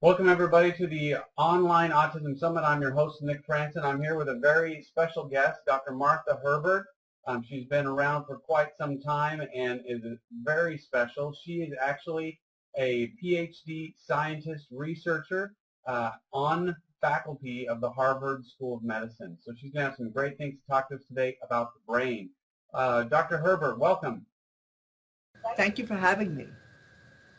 Welcome everybody to the Online Autism Summit. I'm your host, Nick Fransen. I'm here with a very special guest, Dr. Martha Herbert. She's been around for quite some time and is very special. She is actually a PhD scientist researcher on faculty of the Harvard School of Medicine. So she's going to have some great things to talk to us today about the brain. Dr. Herbert, welcome. Thank you for having me.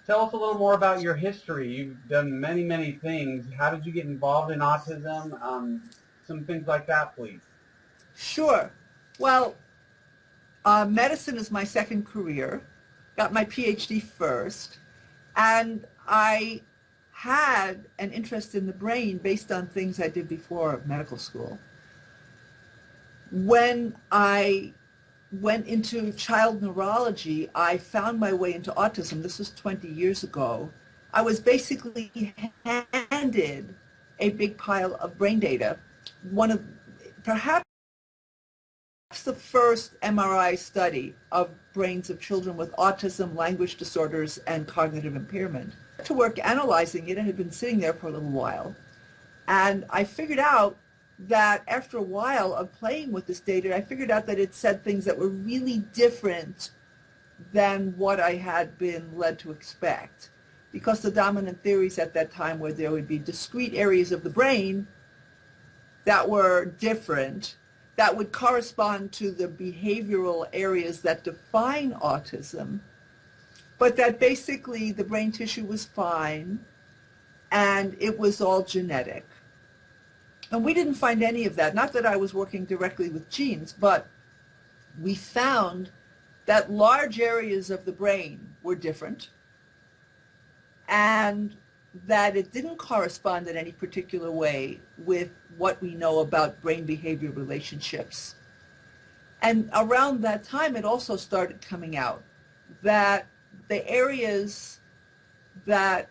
Tell us a little more about your history. You've done many, many things. How did you get involved in autism? Some things like that, please. Sure. Well, medicine is my second career. Got my PhD first. And I had an interest in the brain based on things I did before medical school. When I went into child neurology, I found my way into autism. This was 20 years ago. I was basically handed a big pile of brain data. Perhaps the first MRI study of brains of children with autism, language disorders, and cognitive impairment. To work analyzing it, it had been sitting there for a little while. And I figured out that after a while of playing with this data, I figured out that it said things that were really different than what I had been led to expect. Because the dominant theories at that time were there would be discrete areas of the brain that were different, that would correspond to the behavioral areas that define autism, but that basically the brain tissue was fine and it was all genetic. And we didn't find any of that. Not that I was working directly with genes, but we found that large areas of the brain were different and that it didn't correspond in any particular way with what we know about brain behavior relationships. And around that time, it also started coming out that the areas that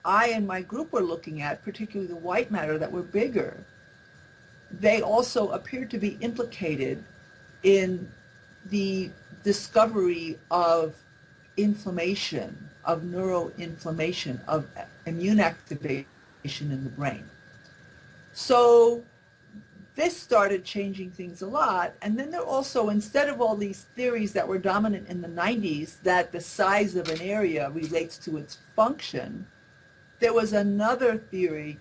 I and my group were looking at, particularly the white matter that were bigger, they also appeared to be implicated in the discovery of inflammation, of neuroinflammation, of immune activation in the brain. So this started changing things a lot. And then there also, instead of all these theories that were dominant in the 90s, that the size of an area relates to its function, there was another theory,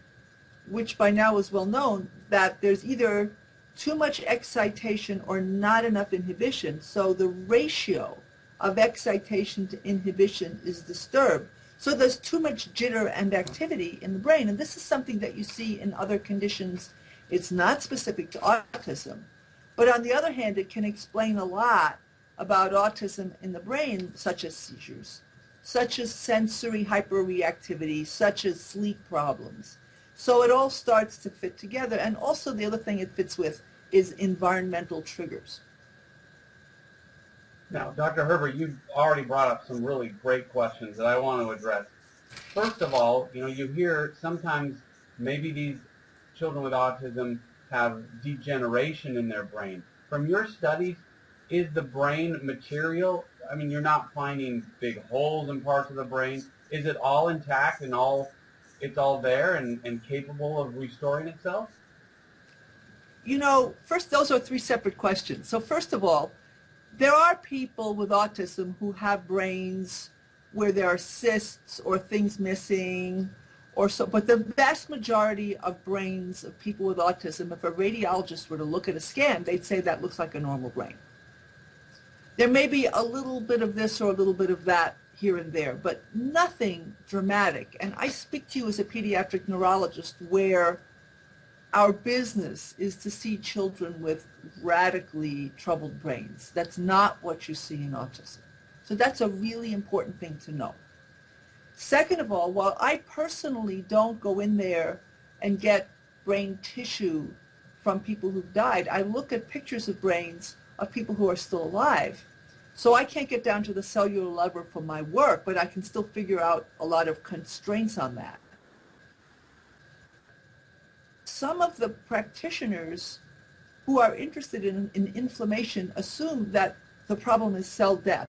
which by now is well known, that there's either too much excitation or not enough inhibition. So the ratio of excitation to inhibition is disturbed. So there's too much jitter and activity in the brain. And this is something that you see in other conditions. It's not specific to autism. But on the other hand, it can explain a lot about autism in the brain, such as seizures, such as sensory hyperreactivity, such as sleep problems. So it all starts to fit together. And also the other thing it fits with is environmental triggers. Now, Dr. Herbert, you've already brought up some really great questions that I want to address. First of all, you hear sometimes maybe these children with autism have degeneration in their brain. From your studies, is the brain material? I mean, you're not finding big holes in parts of the brain. Is it all intact and it's all there and capable of restoring itself? First, those are three separate questions. So first of all, there are people with autism who have brains where there are cysts or things missing or so, but the vast majority of brains of people with autism, if a radiologist were to look at a scan, they'd say that looks like a normal brain. There may be a little bit of this or a little bit of that here and there, but nothing dramatic. And I speak to you as a pediatric neurologist where our business is to see children with radically troubled brains. That's not what you see in autism. So that's a really important thing to know. Second of all, while I personally don't go in there and get brain tissue from people who've died, I look at pictures of brains of people who are still alive. So I can't get down to the cellular level for my work, but I can still figure out a lot of constraints on that. Some of the practitioners who are interested in inflammation assume that the problem is cell death.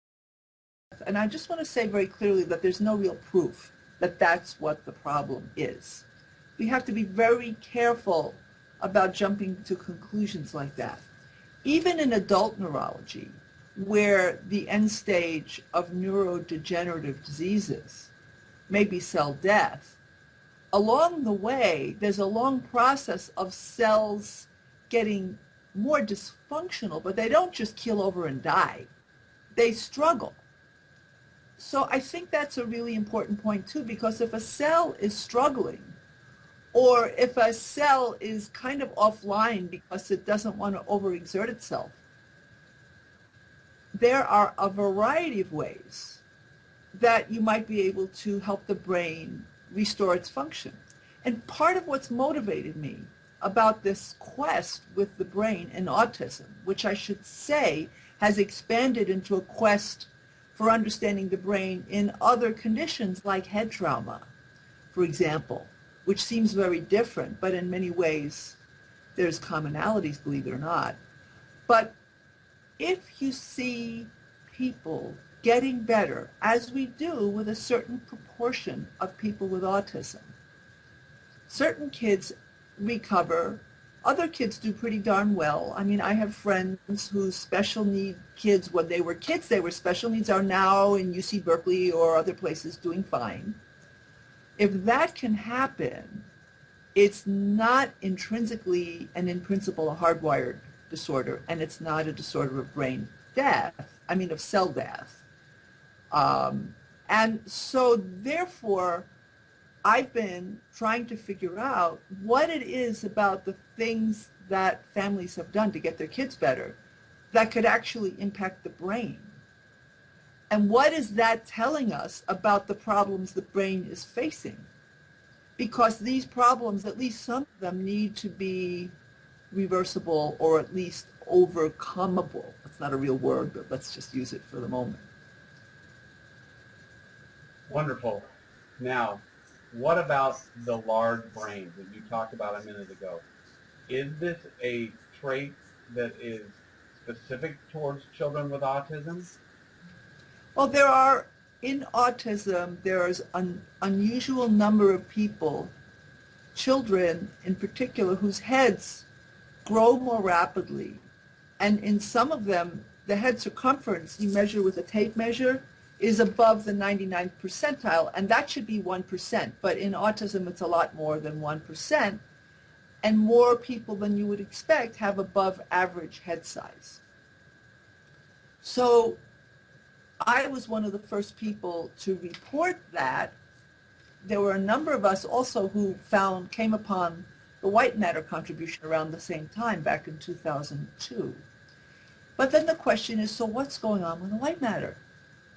And I just want to say very clearly that there's no real proof that that's what the problem is. We have to be very careful about jumping to conclusions like that. Even in adult neurology, where the end stage of neurodegenerative diseases may be cell death, along the way, there's a long process of cells getting more dysfunctional, but they don't just keel over and die. They struggle. So I think that's a really important point too, because if a cell is struggling, or if a cell is kind of offline because it doesn't want to overexert itself, there are a variety of ways that you might be able to help the brain restore its function. And part of what's motivated me about this quest with the brain in autism, which I should say has expanded into a quest for understanding the brain in other conditions like head trauma, for example, which seems very different, but in many ways there's commonalities, believe it or not. But if you see people getting better, as we do with a certain proportion of people with autism, certain kids recover, other kids do pretty darn well. I mean, I have friends whose special need kids, when they were kids, they were special needs, are now in UC Berkeley or other places doing fine. If that can happen, it's not intrinsically and in principle a hardwired disorder, and it's not a disorder of brain death, I mean of cell death. And so therefore, I've been trying to figure out what it is about the things that families have done to get their kids better that could actually impact the brain. And what is that telling us about the problems the brain is facing? Because these problems, at least some of them, need to be reversible or at least overcomable. That's not a real word, but let's just use it for the moment. Wonderful. Now, what about the large brains that you talked about a minute ago? Is this a trait that is specific towards children with autism? Well, in autism, there's an unusual number of people, children in particular, whose heads grow more rapidly. And in some of them, the head circumference you measure with a tape measure is above the 99th percentile, and that should be 1%. But in autism, it's a lot more than 1%. And more people than you would expect have above average head size. So I was one of the first people to report that. There were a number of us also who came upon the white matter contribution around the same time, back in 2002. But then the question is, so what's going on with the white matter?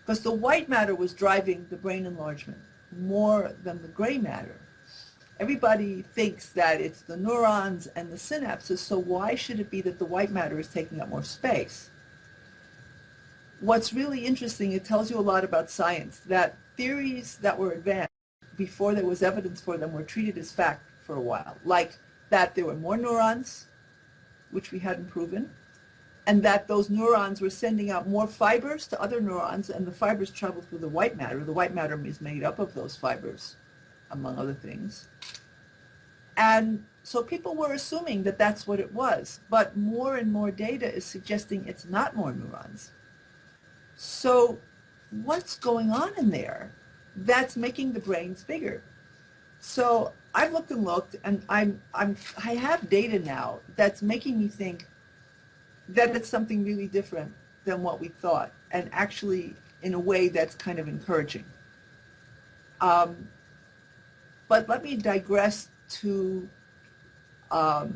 Because the white matter was driving the brain enlargement more than the gray matter. Everybody thinks that it's the neurons and the synapses, so why should it be that the white matter is taking up more space? What's really interesting, it tells you a lot about science, that theories that were advanced before there was evidence for them were treated as fact for a while, like that there were more neurons, which we hadn't proven, and that those neurons were sending out more fibers to other neurons, and the fibers travel through the white matter. The white matter is made up of those fibers, among other things. And so people were assuming that that's what it was, but more and more data is suggesting it's not more neurons. So what's going on in there that's making the brains bigger? So I've looked and looked, and I have data now that's making me think that it's something really different than what we thought, and actually in a way that's kind of encouraging. But let me digress to other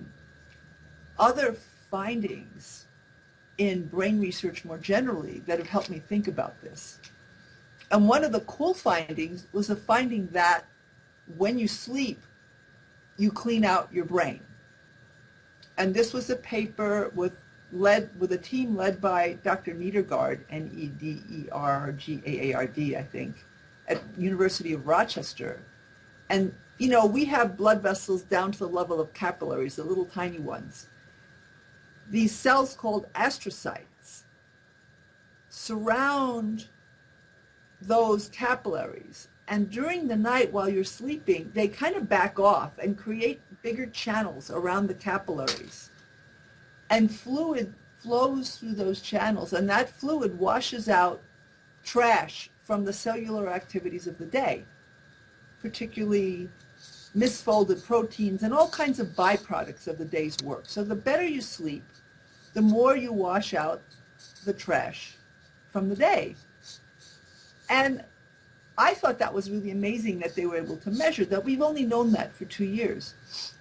findings in brain research more generally that have helped me think about this. And one of the cool findings was the finding that when you sleep, you clean out your brain. And this was a paper with a team led by Dr. Nedergaard, Nedergaard, I think, at University of Rochester. And, you know, we have blood vessels down to the level of capillaries, the little tiny ones. These cells called astrocytes surround those capillaries, And during the night while you're sleeping, they kind of back off and create bigger channels around the capillaries. And fluid flows through those channels, and that fluid washes out trash from the cellular activities of the day, particularly misfolded proteins and all kinds of byproducts of the day's work. So the better you sleep, the more you wash out the trash from the day. And I thought that was really amazing that they were able to measure that. We've only known that for 2 years.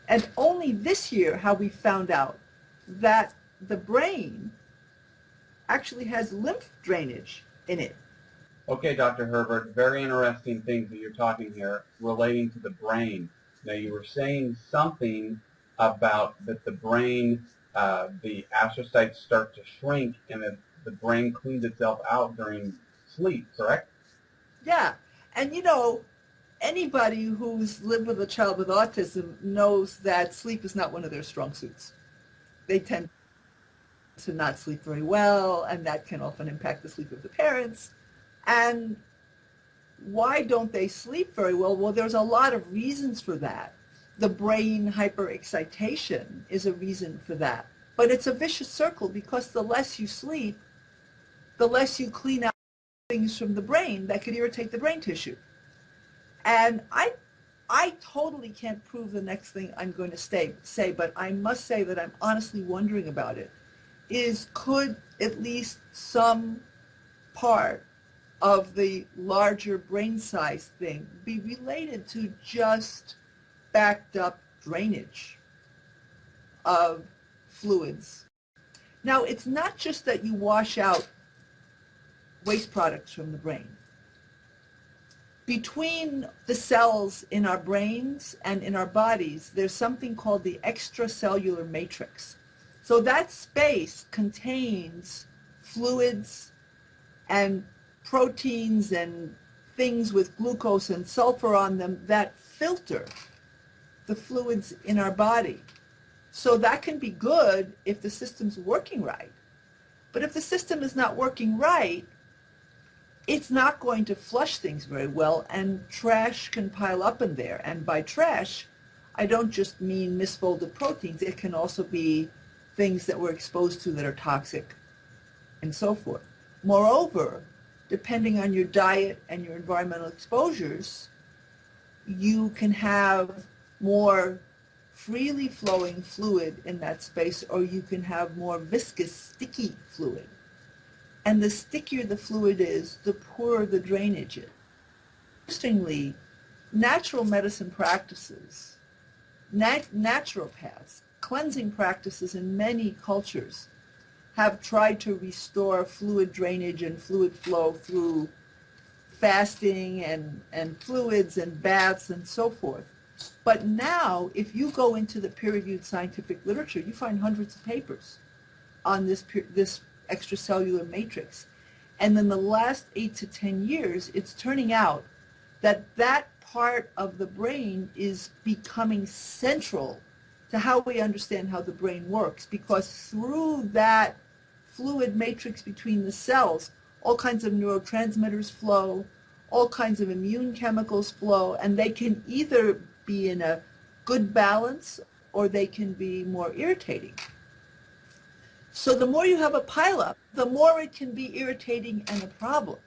And only this year have we found out that the brain actually has lymph drainage in it. Okay, Dr. Herbert, very interesting things that you're talking here relating to the brain. Now, you were saying something about that the brain, the astrocytes start to shrink and that the brain cleans itself out during sleep, correct? Yeah. And you know, anybody who's lived with a child with autism knows that sleep is not one of their strong suits. They tend to not sleep very well, and that can often impact the sleep of the parents. And why don't they sleep very well? Well, there's a lot of reasons for that. The brain hyperexcitation is a reason for that. But it's a vicious circle because the less you sleep, the less you clean out things from the brain that could irritate the brain tissue. And I totally can't prove the next thing I'm going to say, but I must say that I'm honestly wondering about it, is could at least some part of the larger brain size thing be related to just backed up drainage of fluids? Now, it's not just that you wash out waste products from the brain. Between the cells in our brains and in our bodies, there's something called the extracellular matrix. So that space contains fluids and proteins and things with glucose and sulfur on them that filter the fluids in our body. So that can be good if the system's working right. But if the system is not working right, it's not going to flush things very well, and trash can pile up in there. And by trash, I don't just mean misfolded proteins. It can also be things that we're exposed to that are toxic and so forth. Moreover, depending on your diet and your environmental exposures, you can have more freely flowing fluid in that space, or you can have more viscous, sticky fluid. And the stickier the fluid is, the poorer the drainage is. Interestingly, natural medicine practices, naturopaths, cleansing practices in many cultures have tried to restore fluid drainage and fluid flow through fasting and fluids and baths and so forth. But now, if you go into the peer-reviewed scientific literature, you find hundreds of papers on this extracellular matrix. And in the last 8 to 10 years, it's turning out that that part of the brain is becoming central to how we understand how the brain works, because through that fluid matrix between the cells, all kinds of neurotransmitters flow, all kinds of immune chemicals flow, and they can either be in a good balance or they can be more irritating. So the more you have a pileup, the more it can be irritating and a problem.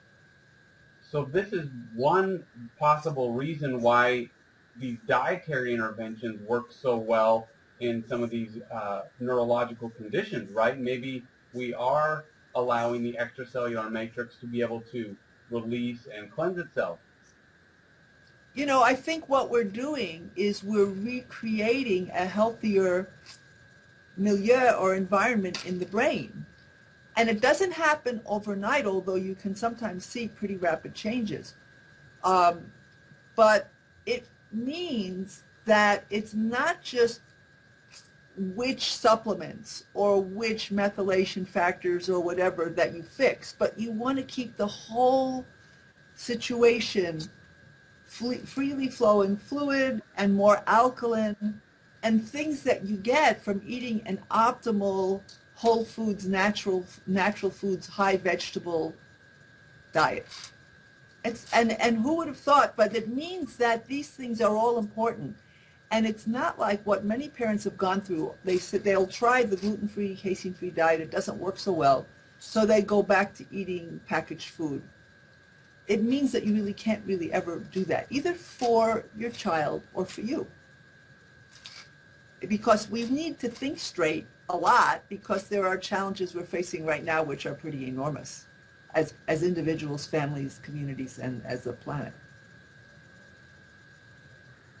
So this is one possible reason why these dietary interventions work so well in some of these neurological conditions, right? Maybe we are allowing the extracellular matrix to be able to release and cleanse itself. You know, I think what we're doing is we're recreating a healthier milieu or environment in the brain. And it doesn't happen overnight, although you can sometimes see pretty rapid changes. But it means that it's not just which supplements or which methylation factors or whatever that you fix, but you want to keep the whole situation freely flowing fluid and more alkaline, and things that you get from eating an optimal whole foods, natural foods, high vegetable diet. And who would have thought? But it means that these things are all important. And it's not like what many parents have gone through. They said they'll try the gluten-free, casein-free diet. It doesn't work so well. So they go back to eating packaged food. It means that you really can't really ever do that, either for your child or for you. Because we need to think straight a lot, because there are challenges we're facing right now which are pretty enormous as individuals, families, communities, and as a planet.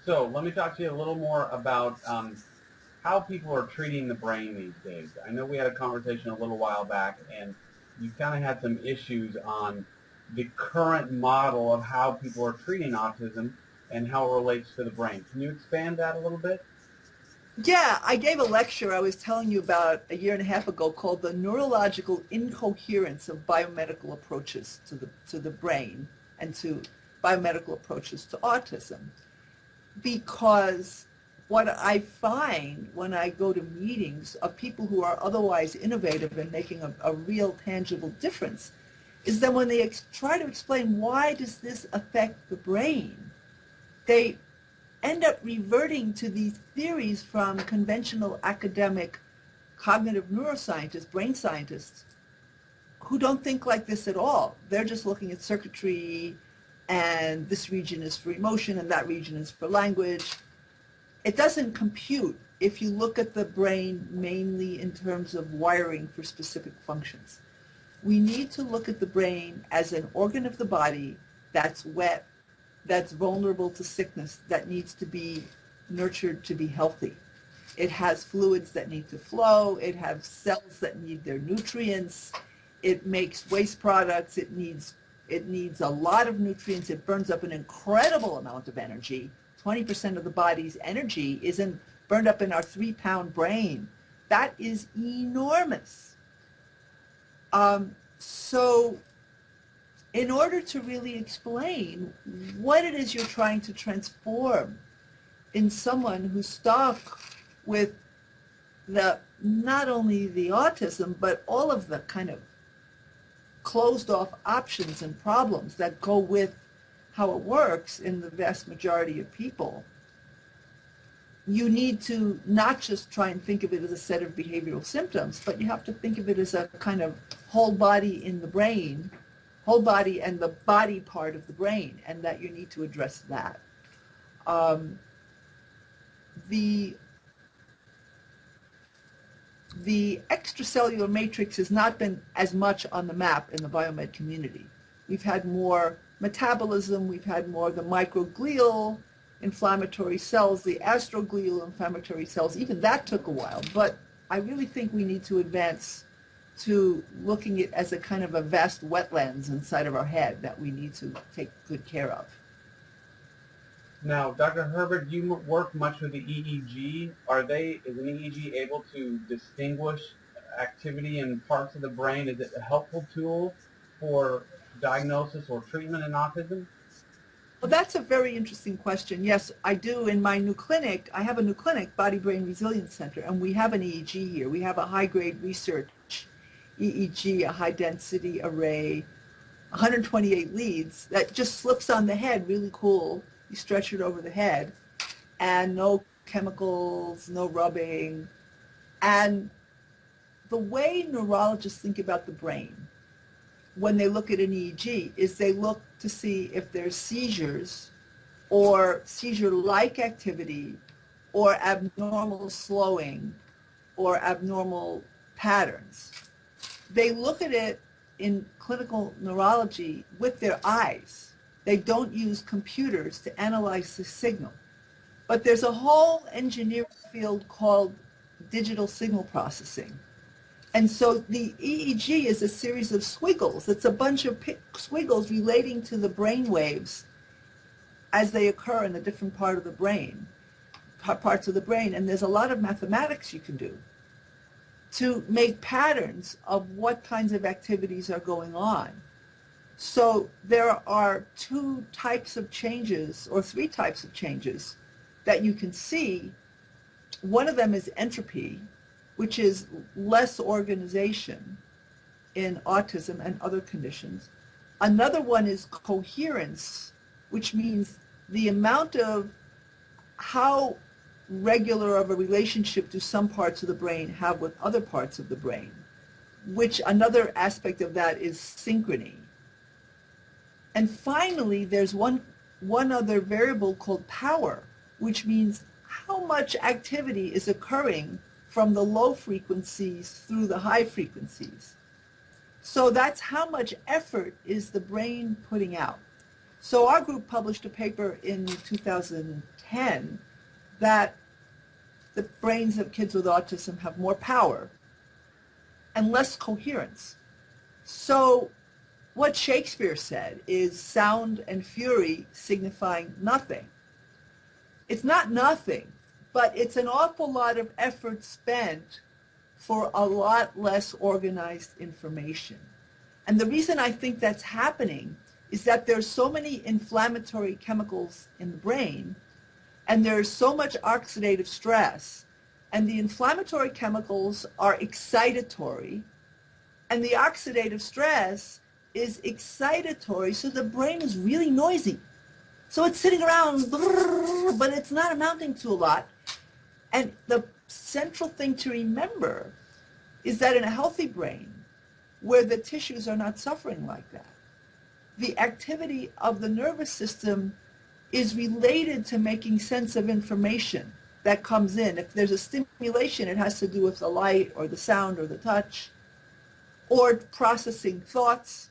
So let me talk to you a little more about how people are treating the brain these days. I know we had a conversation a little while back, and you kind of had some issues on the current model of how people are treating autism and how it relates to the brain. Can you expand that a little bit? Yeah, I gave a lecture I was telling you about a year and a half ago called The Neurological Incoherence of Biomedical Approaches to the Brain and to Biomedical Approaches to Autism. Because what I find when I go to meetings of people who are otherwise innovative and making a real tangible difference is that when they try to explain why does this affect the brain, they end up reverting to these theories from conventional academic cognitive neuroscientists, brain scientists, who don't think like this at all. They're just looking at circuitry, and this region is for emotion and that region is for language. It doesn't compute if you look at the brain mainly in terms of wiring for specific functions. We need to look at the brain as an organ of the body that's wet, that's vulnerable to sickness, that needs to be nurtured to be healthy. It has fluids that need to flow. It has cells that need their nutrients. It makes waste products. It needs a lot of nutrients. It burns up an incredible amount of energy. 20% of the body's energy isn't burned up in our 3-pound brain. That is enormous. So in order to really explain what it is you're trying to transform in someone who's stuck with not only the autism, but all of the kind of closed off options and problems that go with how it works in the vast majority of people, you need to not just try and think of it as a set of behavioral symptoms, but you have to think of it as a kind of whole body in the brain, whole body and the body part of the brain, and that you need to address that. The extracellular matrix has not been as much on the map in the biomed community. We've had more metabolism, we've had more the microglial inflammatory cells, the astroglial inflammatory cells. Even that took a while, but I really think we need to advance to looking at it as a kind of a vast wetlands inside of our head that we need to take good care of. Now, Dr. Herbert, you work much with the EEG. Is an EEG able to distinguish activity in parts of the brain? Is it a helpful tool for diagnosis or treatment in autism? Well, that's a very interesting question. Yes, I do. In my new clinic, I have a new clinic, Body Brain Resilience Center, and we have an EEG here. We have a high-grade research EEG, a high-density array, 128 leads that just slips on the head, really cool. You stretch it over the head, and no chemicals, no rubbing. And the way neurologists think about the brain when they look at an EEG is they look to see if there's seizures or seizure-like activity or abnormal slowing or abnormal patterns. They look at it in clinical neurology with their eyes. They don't use computers to analyze the signal. But there's a whole engineering field called digital signal processing. And so the EEG is a series of squiggles. It's a bunch of squiggles relating to the brain waves as they occur in the different parts of the brain. And there's a lot of mathematics you can do to make patterns of what kinds of activities are going on. So there are 2 types of changes or 3 types of changes that you can see. One of them is entropy, which is less organization in autism and other conditions. Another one is coherence, which means the amount of how regular of a relationship do some parts of the brain have with other parts of the brain, which another aspect of that is synchrony. And finally, there's one other variable called power, which means how much activity is occurring from the low frequencies through the high frequencies. So that's how much effort is the brain putting out. So our group published a paper in 2010 that the brains of kids with autism have more power and less coherence. So what Shakespeare said is sound and fury signifying nothing. It's not nothing, but it's an awful lot of effort spent for a lot less organized information. And the reason I think that's happening is that there's so many inflammatory chemicals in the brain, and there's so much oxidative stress, and the inflammatory chemicals are excitatory, and the oxidative stress is excitatory, so the brain is really noisy. So it's sitting around, but it's not amounting to a lot. And the central thing to remember is that in a healthy brain, where the tissues are not suffering like that, the activity of the nervous system is related to making sense of information that comes in. If there's a stimulation, it has to do with the light or the sound or the touch or processing thoughts.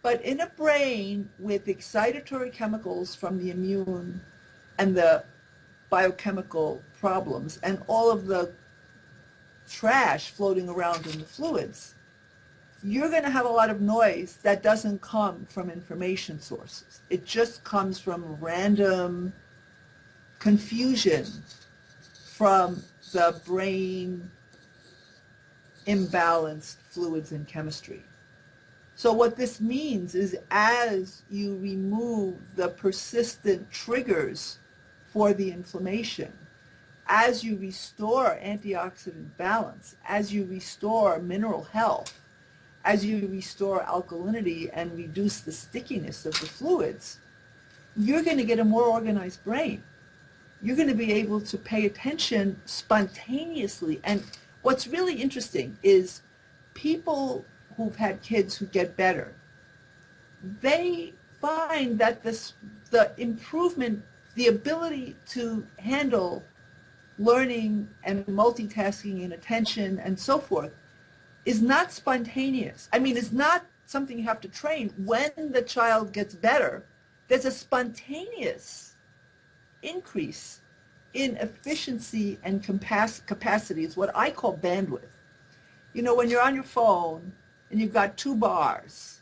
But in a brain with excitatory chemicals from the immune and the biochemical problems and all of the trash floating around in the fluids, you're going to have a lot of noise that doesn't come from information sources. It just comes from random confusion from the brain imbalanced fluids and chemistry. So what this means is as you remove the persistent triggers for the inflammation, as you restore antioxidant balance, as you restore mineral health, as you restore alkalinity and reduce the stickiness of the fluids, you're going to get a more organized brain. You're going to be able to pay attention spontaneously. And what's really interesting is people who've had kids who get better, they find that the improvement, the ability to handle learning and multitasking and attention and so forth is not spontaneous. I mean, it's not something you have to train. When the child gets better, there's a spontaneous increase in efficiency and capacity. It's what I call bandwidth. You know, when you're on your phone and you've got 2 bars,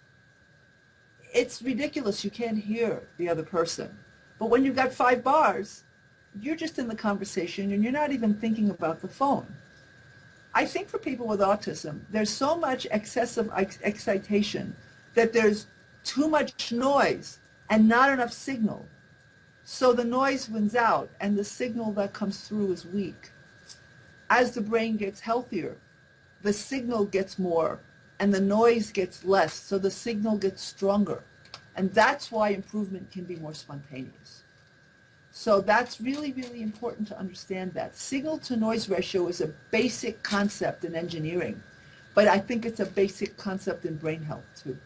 it's ridiculous. You can't hear the other person. But when you've got 5 bars, you're just in the conversation and you're not even thinking about the phone. I think for people with autism, there's so much excessive excitation that there's too much noise and not enough signal. So the noise wins out and the signal that comes through is weak. As the brain gets healthier, the signal gets more and the noise gets less, so the signal gets stronger. And that's why improvement can be more spontaneous. So that's really, really important to understand that. Signal to noise ratio is a basic concept in engineering, but I think it's a basic concept in brain health too.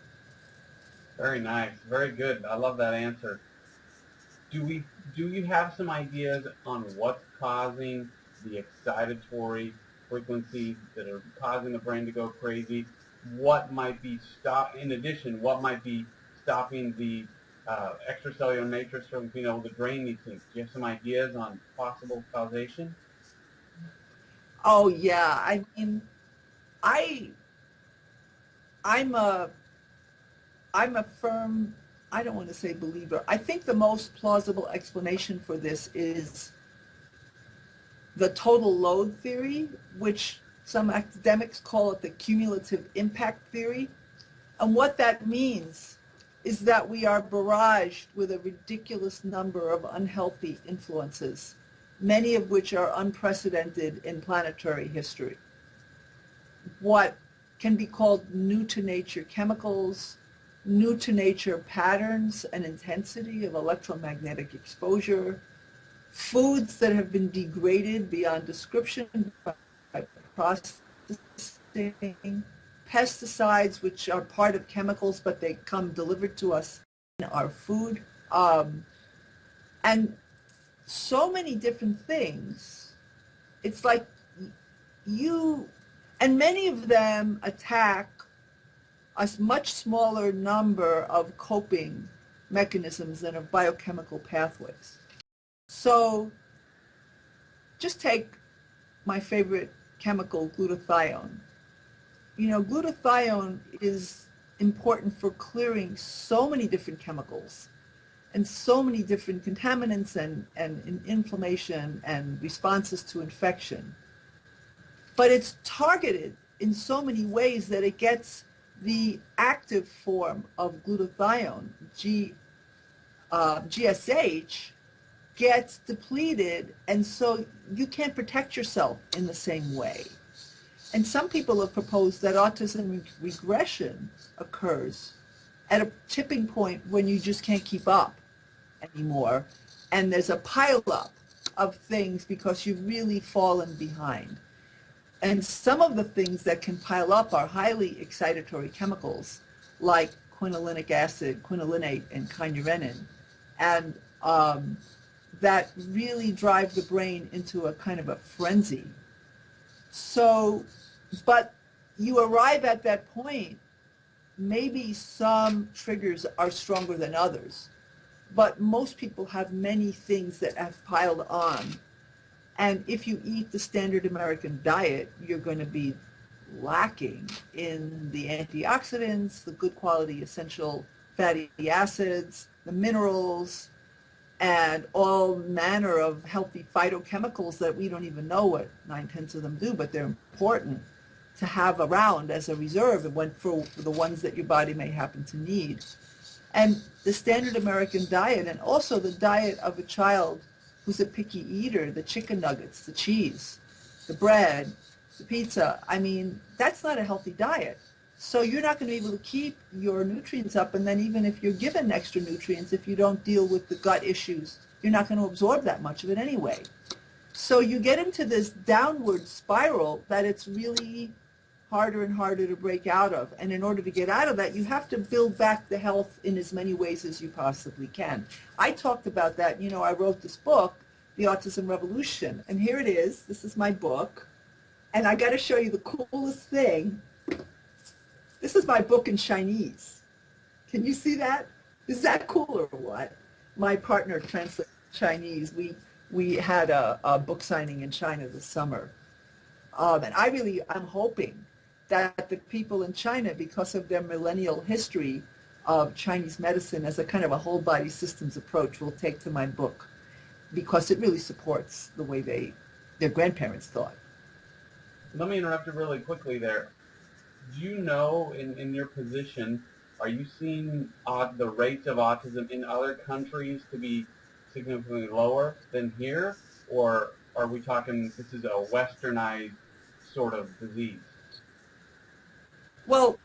Very nice. Very good. I love that answer. Do you have some ideas on what's causing the excitatory frequencies that are causing the brain to go crazy? What might be what might be stopping the extracellular matrix from being able to drain these things? Do you have some ideas on possible causation? Oh yeah, I mean, I'm a firm, I don't want to say believer. I think the most plausible explanation for this is the total load theory, which some academics call it the cumulative impact theory. And what that means is that we are barraged with a ridiculous number of unhealthy influences, many of which are unprecedented in planetary history. What can be called new to nature chemicals, new to nature patterns and intensity of electromagnetic exposure, foods that have been degraded beyond description by processing, pesticides, which are part of chemicals, but they come delivered to us in our food, and so many different things. It's like and many of them attack a much smaller number of coping mechanisms and of biochemical pathways. So just take my favorite chemical, glutathione. Glutathione is important for clearing so many different chemicals and so many different contaminants and inflammation and responses to infection. But it's targeted in so many ways that it gets the active form of glutathione, GSH, gets depleted, and so you can't protect yourself in the same way. And some people have proposed that autism regression occurs at a tipping point when you just can't keep up anymore, and there's a pileup of things because you've really fallen behind. And some of the things that can pile up are highly excitatory chemicals like quinolinic acid, quinolinate, and kynurenine, and that really drive the brain into a kind of a frenzy. So, but you arrive at that point, maybe some triggers are stronger than others, but most people have many things that have piled on. And if you eat the standard American diet, you're going to be lacking in the antioxidants, the good quality essential fatty acids, the minerals, and all manner of healthy phytochemicals that we don't even know what 9/10 of them do, but they're important to have around as a reserve for the ones that your body may happen to need. And the standard American diet, and also the diet of a child who's a picky eater, the chicken nuggets, the cheese, the bread, the pizza, that's not a healthy diet. So you're not going to be able to keep your nutrients up, and then even if you're given extra nutrients, if you don't deal with the gut issues, you're not going to absorb that much of it anyway. So you get into this downward spiral that it's really harder and harder to break out of. And in order to get out of that, you have to build back the health in as many ways as you possibly can. I talked about that. I wrote this book, The Autism Revolution. And here it is. This is my book. And I got to show you the coolest thing. This is my book in Chinese. Can you see that? Is that cool or what? My partner translates Chinese. We had a book signing in China this summer. And I'm hoping that the people in China, because of their millennial history of Chinese medicine as a kind of a whole body systems approach, will take to my book, because it really supports the way their grandparents thought. Let me interrupt you really quickly there. Do you know, in your position, are you seeing the rates of autism in other countries to be significantly lower than here? Or are we talking this is a westernized sort of disease? Well,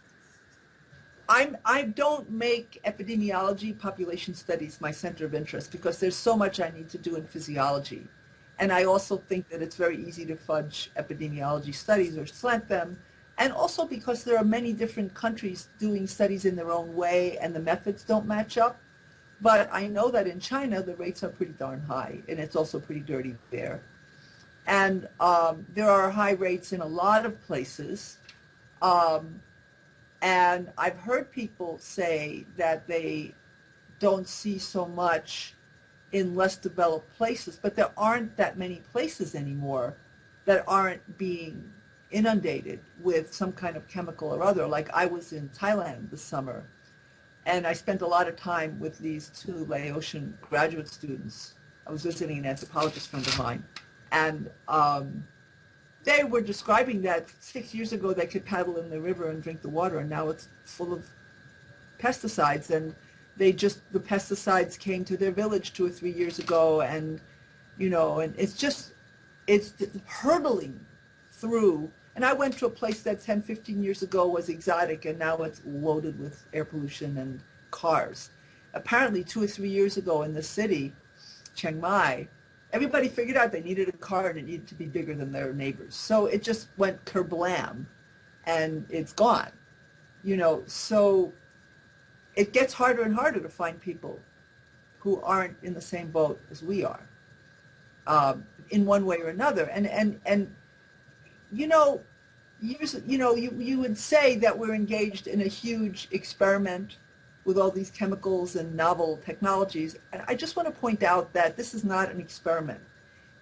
I don't make epidemiology, population studies my center of interest, because there's so much I need to do in physiology. And I also think that it's very easy to fudge epidemiology studies or slant them. And also because there are many different countries doing studies in their own way and the methods don't match up. But I know that in China, the rates are pretty darn high, and it's also pretty dirty there. And there are high rates in a lot of places. And I've heard people say that they don't see so much in less developed places, but there aren't that many places anymore that aren't being inundated with some kind of chemical or other. Like I was in Thailand this summer, and I spent a lot of time with these two Laotian graduate students. I was visiting an anthropologist friend of mine, and they were describing that 6 years ago they could paddle in the river and drink the water, and now it's full of pesticides. And the pesticides came to their village 2 or 3 years ago, and and it's hurtling through And I went to a place that 10, 15 years ago was exotic, and now it's loaded with air pollution and cars. Apparently 2 or 3 years ago in the city, Chiang Mai, everybody figured out they needed a car and it needed to be bigger than their neighbors. So it just went kerblam and it's gone. So it gets harder and harder to find people who aren't in the same boat as we are, in one way or another. And you would say that we're engaged in a huge experiment with all these chemicals and novel technologies. And I just want to point out that this is not an experiment.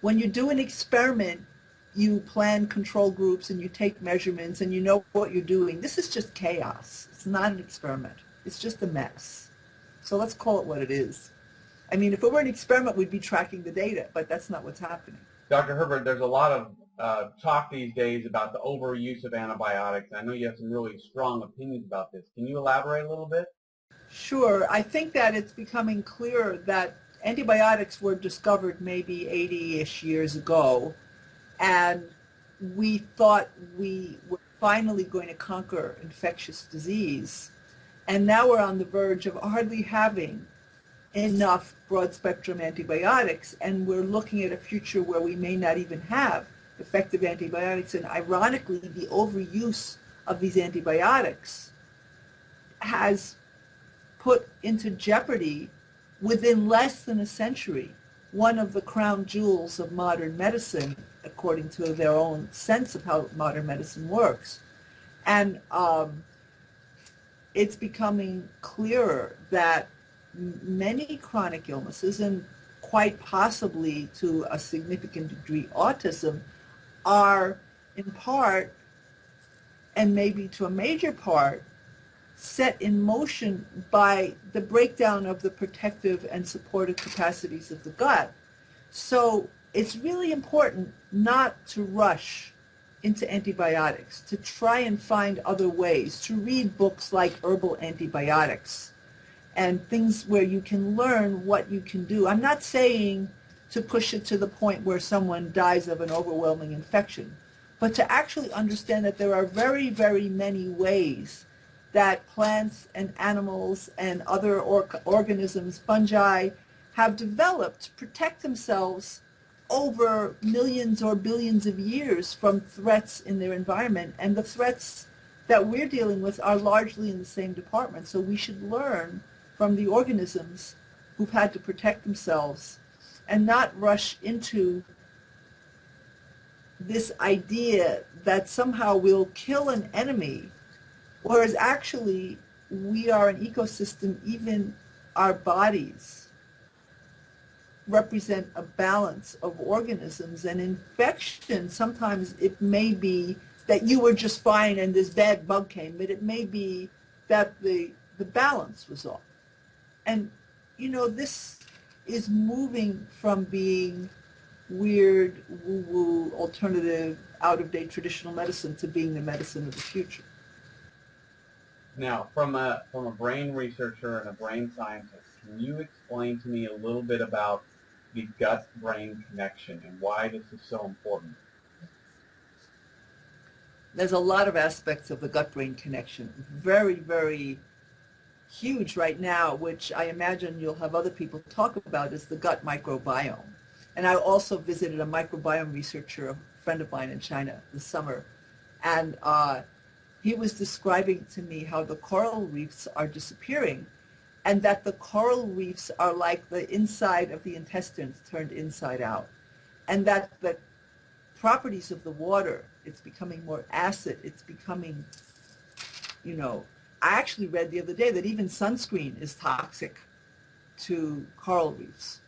When you do an experiment, you plan control groups and you take measurements and you know what you're doing. This is just chaos. It's not an experiment. It's just a mess. So let's call it what it is. I mean, if it were an experiment, we'd be tracking the data, but that's not what's happening. Dr. Herbert, there's a lot of talk these days about the overuse of antibiotics. I know you have some really strong opinions about this. Can you elaborate a little bit? Sure. I think that it's becoming clearer that antibiotics were discovered maybe 80-ish years ago, and we thought we were finally going to conquer infectious disease. And now we're on the verge of hardly having enough broad-spectrum antibiotics, and we're looking at a future where we may not even have effective antibiotics. And ironically, the overuse of these antibiotics has put into jeopardy, within less than a century, one of the crown jewels of modern medicine, according to their own sense of how modern medicine works. And it's becoming clearer that many chronic illnesses, and quite possibly to a significant degree autism, are in part, and maybe to a major part, set in motion by the breakdown of the protective and supportive capacities of the gut. So it's really important not to rush into antibiotics, to try and find other ways, to read books like Herbal Antibiotics and things where you can learn what you can do. I'm not saying to push it to the point where someone dies of an overwhelming infection, but to actually understand that there are very, very many ways that plants and animals and other organisms, fungi, have developed to protect themselves over millions or billions of years from threats in their environment. And the threats that we're dealing with are largely in the same department. So we should learn from the organisms who've had to protect themselves and not rush into this idea that somehow we'll kill an enemy, whereas actually we are an ecosystem. Even our bodies represent a balance of organisms, and infection, sometimes it may be that you were just fine and this bad bug came, but it may be that the balance was off. And this is moving from being weird, woo-woo, alternative, out-of-date traditional medicine to being the medicine of the future. Now, from a brain researcher and a brain scientist, can you explain to me a little bit about the gut-brain connection and why this is so important? There's a lot of aspects of the gut-brain connection, very, very huge right now, which I imagine you'll have other people talk about, is the gut microbiome. And I also visited a microbiome researcher, a friend of mine in China this summer, and he was describing to me how the coral reefs are disappearing, and that the coral reefs are like the inside of the intestines turned inside out, and that the properties of the water, it's becoming more acid, it's becoming, I actually read the other day that even sunscreen is toxic to coral reefs.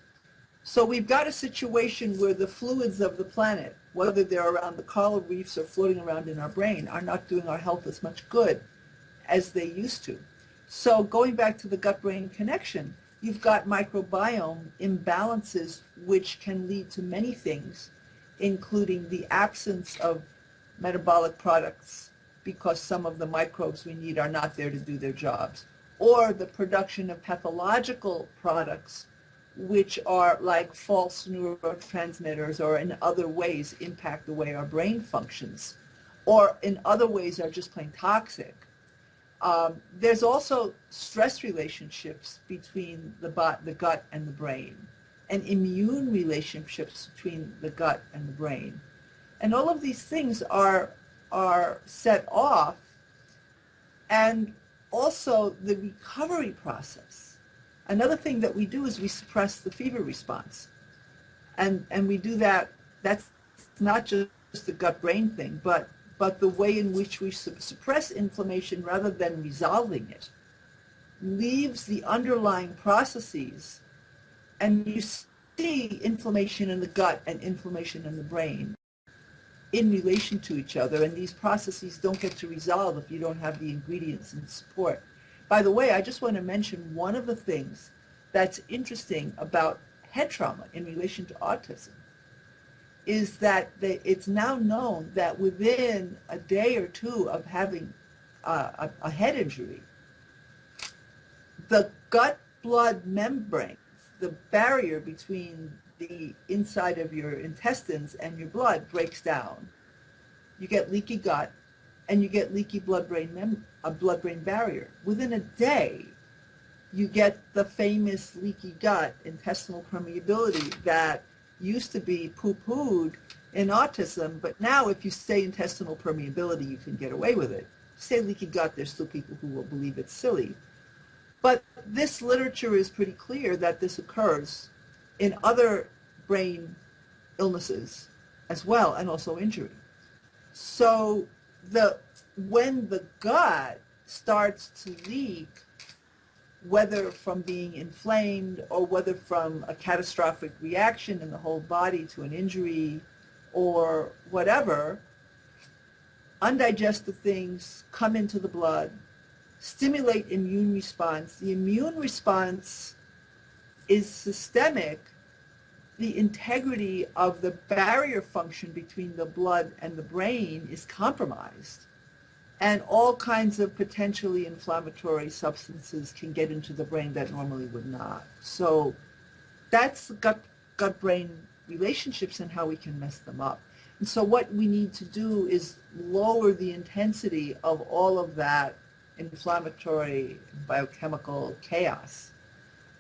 So we've got a situation where the fluids of the planet, whether they're around the coral reefs or floating around in our brain, are not doing our health as much good as they used to. So going back to the gut-brain connection, you've got microbiome imbalances which can lead to many things, including the absence of metabolic products because some of the microbes we need are not there to do their jobs, or the production of pathological products which are like false neurotransmitters or in other ways impact the way our brain functions. or in other ways are just plain toxic. There's also stress relationships between the gut and the brain, and immune relationships between the gut and the brain. And all of these things are set off, and also the recovery process. Another thing that we do is we suppress the fever response. And we do that, that's not just the gut-brain thing, but the way in which we suppress inflammation rather than resolving it leaves the underlying processes, and you see inflammation in the gut and inflammation in the brain in relation to each other, and these processes don't get to resolve if you don't have the ingredients and support. By the way, I just want to mention one of the things that's interesting about head trauma in relation to autism is that it's now known that within a day or two of having a head injury, the gut-blood membrane, the barrier between the inside of your intestines and your blood, breaks down. You get leaky gut, and you get leaky blood-brain barrier. Within a day, you get the famous leaky gut, intestinal permeability, that used to be poo-pooed in autism, but now if you say intestinal permeability, you can get away with it. Say leaky gut, there's still people who will believe it's silly. But this literature is pretty clear that this occurs in other brain illnesses as well, and also injury. So when the gut starts to leak, whether from being inflamed or whether from a catastrophic reaction in the whole body to an injury or whatever, undigested things come into the blood, stimulate immune response. The immune response is systemic. The integrity of the barrier function between the blood and the brain is compromised, and all kinds of potentially inflammatory substances can get into the brain that normally would not. So that's gut-brain relationships and how we can mess them up. And so what we need to do is lower the intensity of all of that inflammatory biochemical chaos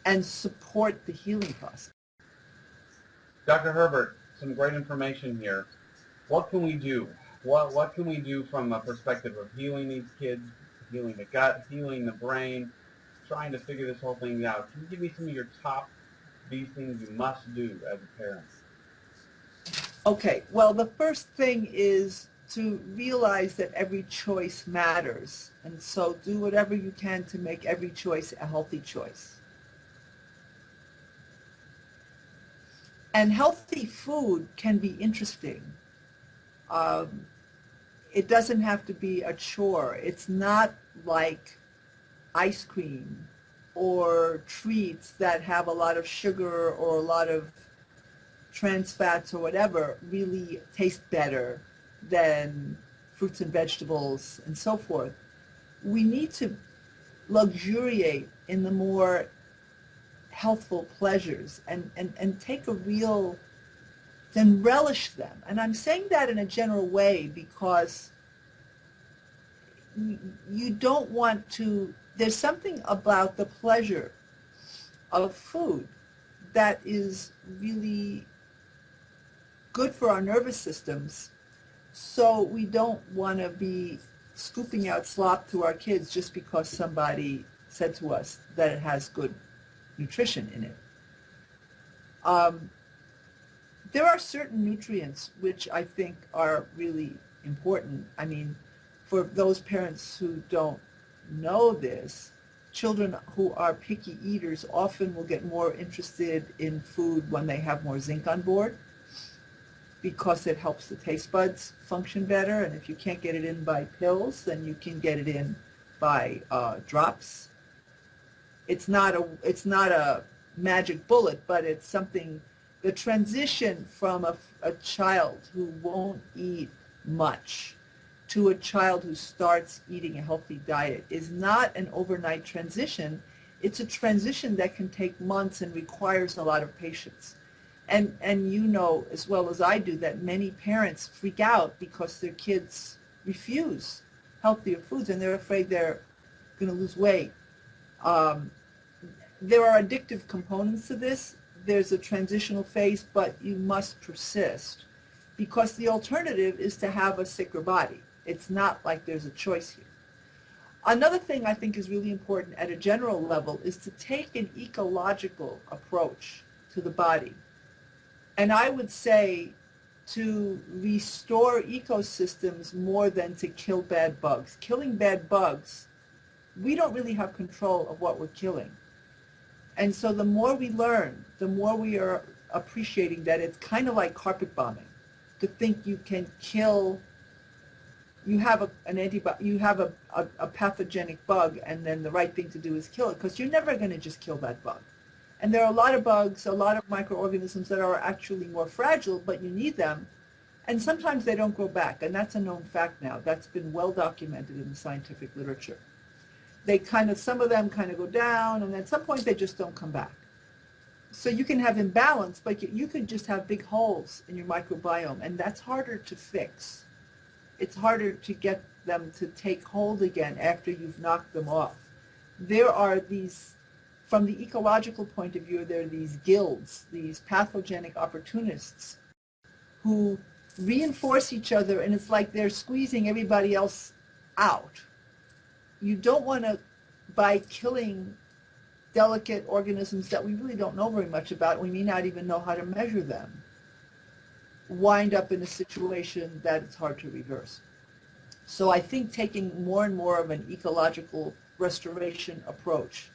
and support the healing process. Dr. Herbert, some great information here. What can we do? What can we do from a perspective of healing these kids, healing the gut, healing the brain, trying to figure this whole thing out? Can you give me some of your top, these things you must do as a parent? Okay, well, the first thing is to realize that every choice matters. And so do whatever you can to make every choice a healthy choice. And healthy food can be interesting. It doesn't have to be a chore. It's not like ice cream or treats that have a lot of sugar or a lot of trans fats or whatever really taste better than fruits and vegetables and so forth. We need to luxuriate in the more healthful pleasures and take a real, then relish them. And I'm saying that in a general way because you don't want to, there's something about the pleasure of food that is really good for our nervous systems. So we don't want to be scooping out slop to our kids just because somebody said to us that it has good nutrition in it. There are certain nutrients which I think are really important. I mean, for those parents who don't know this, children who are picky eaters often will get more interested in food when they have more zinc on board because it helps the taste buds function better. And if you can't get it in by pills, then you can get it in by drops. It's not a magic bullet, but it's something. The transition from a child who won't eat much to a child who starts eating a healthy diet is not an overnight transition. It's a transition that can take months and requires a lot of patience. And you know as well as I do that many parents freak out because their kids refuse healthier foods, and they're afraid they're going to lose weight. Um, there are addictive components to this. There's a transitional phase, but you must persist because the alternative is to have a sicker body. It's not like there's a choice here. Another thing I think is really important at a general level is to take an ecological approach to the body. And I would say to restore ecosystems more than to kill bad bugs. Killing bad bugs, we don't really have control of what we're killing. And so the more we learn, the more we are appreciating that it's kind of like carpet bombing, to think you can kill, you have a pathogenic bug, and then the right thing to do is kill it, because you're never going to just kill that bug. And there are a lot of bugs, a lot of microorganisms that are actually more fragile, but you need them. And sometimes they don't grow back, and that's a known fact now. That's been well documented in the scientific literature. Some of them kind of go down, and at some point they just don't come back. So you can have imbalance, but you could just have big holes in your microbiome, and that's harder to fix. It's harder to get them to take hold again after you've knocked them off. There are these, from the ecological point of view, there are these guilds, these pathogenic opportunists who reinforce each other, and it's like they're squeezing everybody else out. You don't want to, by killing delicate organisms that we really don't know very much about, we may not even know how to measure them, wind up in a situation that it's hard to reverse. So I think taking more and more of an ecological restoration approach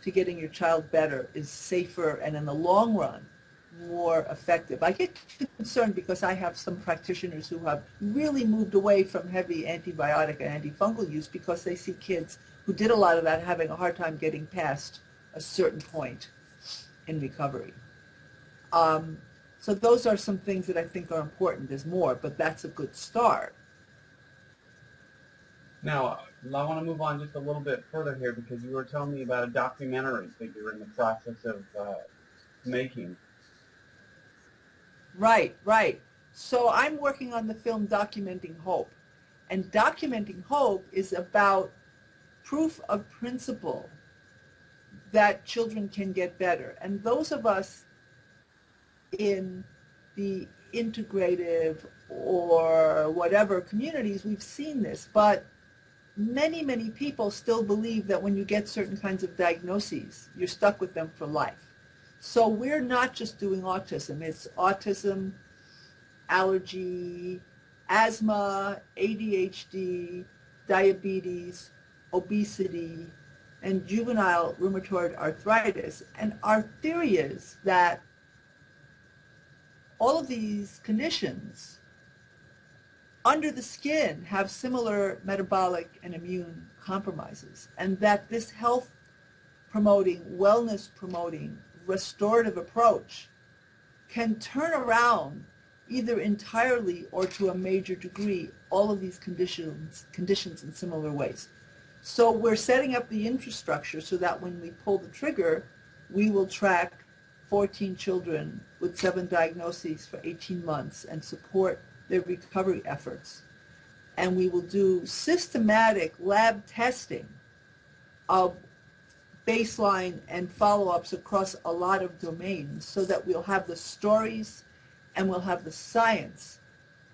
to getting your child better is safer and in the long run more effective. I get concerned because I have some practitioners who have really moved away from heavy antibiotic and antifungal use because they see kids who did a lot of that having a hard time getting past a certain point in recovery. So those are some things that I think are important. There's more, but that's a good start. Now, I want to move on just a little bit further here because you were telling me about a documentary that you're in the process of making. Right. So I'm working on the film Documenting Hope. And Documenting Hope is about proof of principle that children can get better. And those of us in the integrative or whatever communities, we've seen this. But many, many people still believe that when you get certain kinds of diagnoses, you're stuck with them for life. So we're not just doing autism. It's autism, allergy, asthma, ADHD, diabetes, obesity, and juvenile rheumatoid arthritis. And our theory is that all of these conditions under the skin have similar metabolic and immune compromises, and that this health promoting, wellness promoting, restorative approach can turn around either entirely or to a major degree all of these conditions in similar ways. So we're setting up the infrastructure so that when we pull the trigger, we will track 14 children with 7 diagnoses for 18 months and support their recovery efforts. And we will do systematic lab testing of baseline and follow-ups across a lot of domains so that we'll have the stories and we'll have the science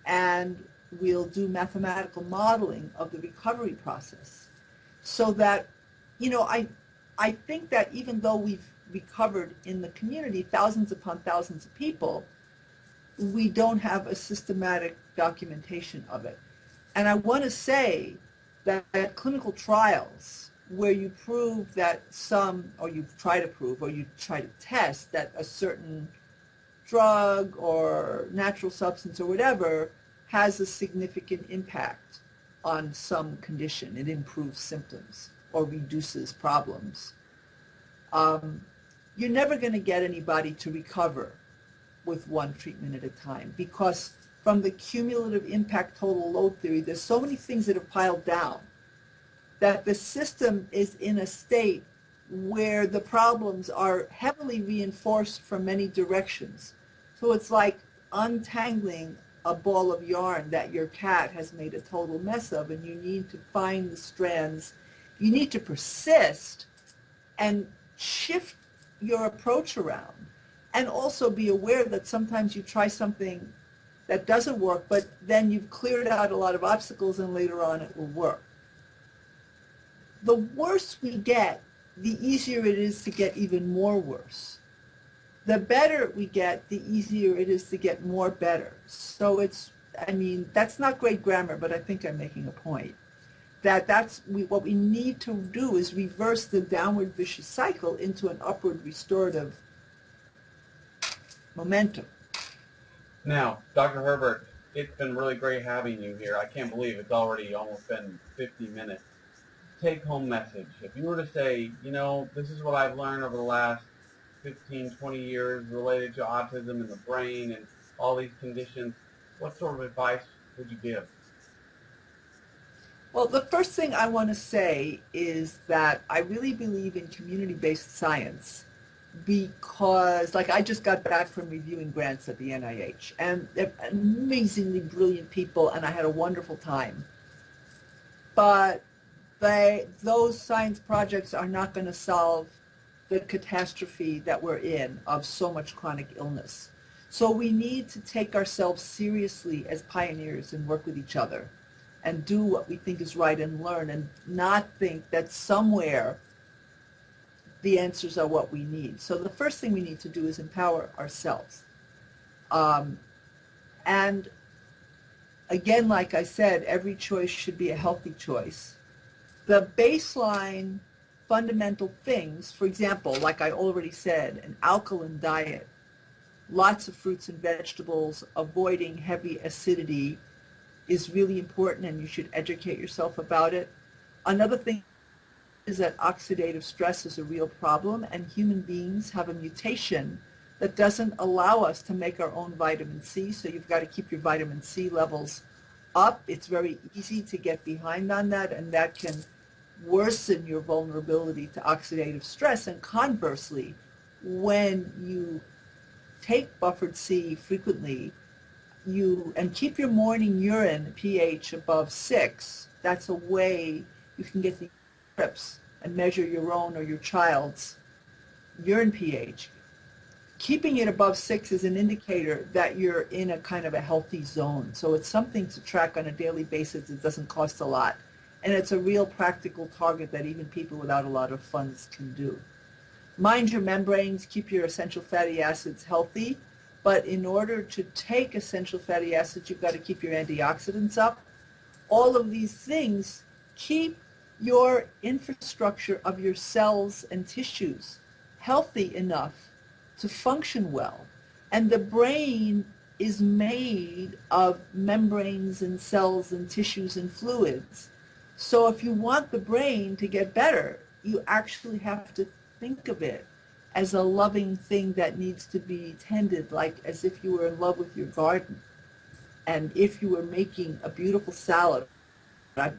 and we'll do mathematical modeling of the recovery process so that, I think that even though we've recovered in the community thousands upon thousands of people, we don't have a systematic documentation of it. And I want to say that clinical trials where you prove that or you try to prove, or you try to test that a certain drug or natural substance or whatever has a significant impact on some condition. It improves symptoms or reduces problems. You're never going to get anybody to recover with one treatment at a time because from the cumulative impact total load theory, there's so many things that have piled down that the system is in a state where the problems are heavily reinforced from many directions. So it's like untangling a ball of yarn that your cat has made a total mess of, and you need to find the strands. You need to persist and shift your approach around, and also be aware that sometimes you try something that doesn't work, but then you've cleared out a lot of obstacles and later on it will work. The worse we get, the easier it is to get even more worse. The better we get, the easier it is to get more better. So that's not great grammar, but I think I'm making a point. What we need to do is reverse the downward vicious cycle into an upward restorative momentum. Now, Dr. Herbert, it's been really great having you here. I can't believe it's already almost been 50 minutes. Take-home message. If you were to say, this is what I've learned over the last 15, 20 years related to autism and the brain and all these conditions, what sort of advice would you give? Well, the first thing I want to say is that I really believe in community-based science because, I just got back from reviewing grants at the NIH, and they're amazingly brilliant people, and I had a wonderful time. But those science projects are not going to solve the catastrophe that we're in of so much chronic illness. So we need to take ourselves seriously as pioneers and work with each other and do what we think is right and learn, and not think that somewhere the answers are what we need. So the first thing we need to do is empower ourselves. And again, like I said, every choice should be a healthy choice. The baseline fundamental things, for example, like I already said, an alkaline diet, lots of fruits and vegetables, avoiding heavy acidity is really important, and you should educate yourself about it. Another thing is that oxidative stress is a real problem, and human beings have a mutation that doesn't allow us to make our own vitamin C, so you've got to keep your vitamin C levels up. It's very easy to get behind on that, and that can worsen your vulnerability to oxidative stress. And conversely, when you take buffered C frequently, and keep your morning urine pH above 6, that's a way you can get the strips and measure your own or your child's urine pH. Keeping it above 6 is an indicator that you're in a kind of a healthy zone. So it's something to track on a daily basis. It doesn't cost a lot. And it's a real practical target that even people without a lot of funds can do. Mind your membranes, keep your essential fatty acids healthy. But in order to take essential fatty acids, you've got to keep your antioxidants up. All of these things keep your infrastructure of your cells and tissues healthy enough to function well. And the brain is made of membranes and cells and tissues and fluids. So if you want the brain to get better, you actually have to think of it as a loving thing that needs to be tended, like as if you were in love with your garden. And if you were making a beautiful salad,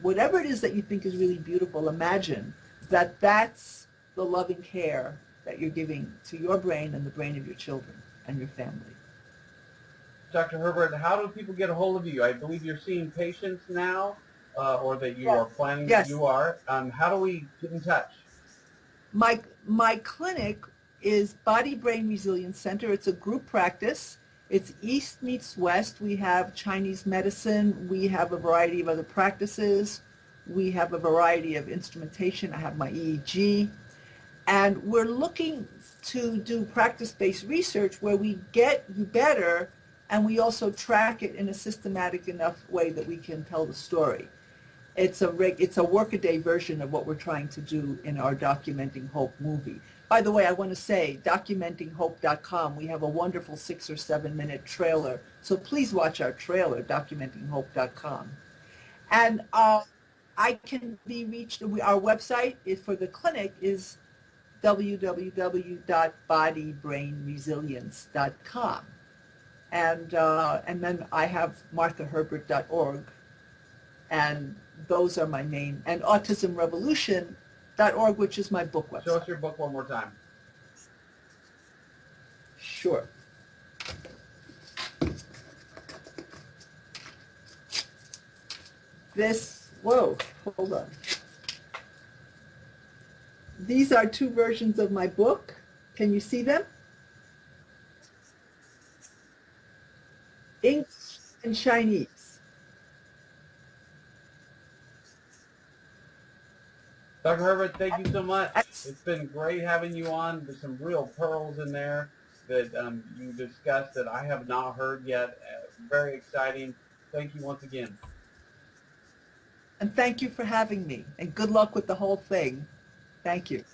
whatever it is that you think is really beautiful, imagine that that's the loving care that you're giving to your brain and the brain of your children and your family. Dr. Herbert, how do people get a hold of you? I believe you're seeing patients now, or that you are planning. Yes. You are. How do we get in touch? My clinic is Body Brain Resilience Center. It's a group practice. It's East meets West. We have Chinese medicine. We have a variety of other practices. We have a variety of instrumentation. I have my EEG. And we're looking to do practice-based research where we get you better, and we also track it in a systematic enough way that we can tell the story. It's a workaday version of what we're trying to do in our Documenting Hope movie. By the way, I want to say, documentinghope.com, we have a wonderful 6 or 7 minute trailer. So please watch our trailer, documentinghope.com. And I can be reached, our website for the clinic is www.bodybrainresilience.com. And then I have marthaherbert.org. And those are my main, and autismrevolution.org, which is my book website. Show us your book one more time. Sure. whoa, hold on. These are two versions of my book. Can you see them? English and Chinese. Dr. Herbert, thank you so much. It's been great having you on. There's some real pearls in there that you discussed that I have not heard yet. Very exciting. Thank you once again. And thank you for having me. And good luck with the whole thing. Thank you.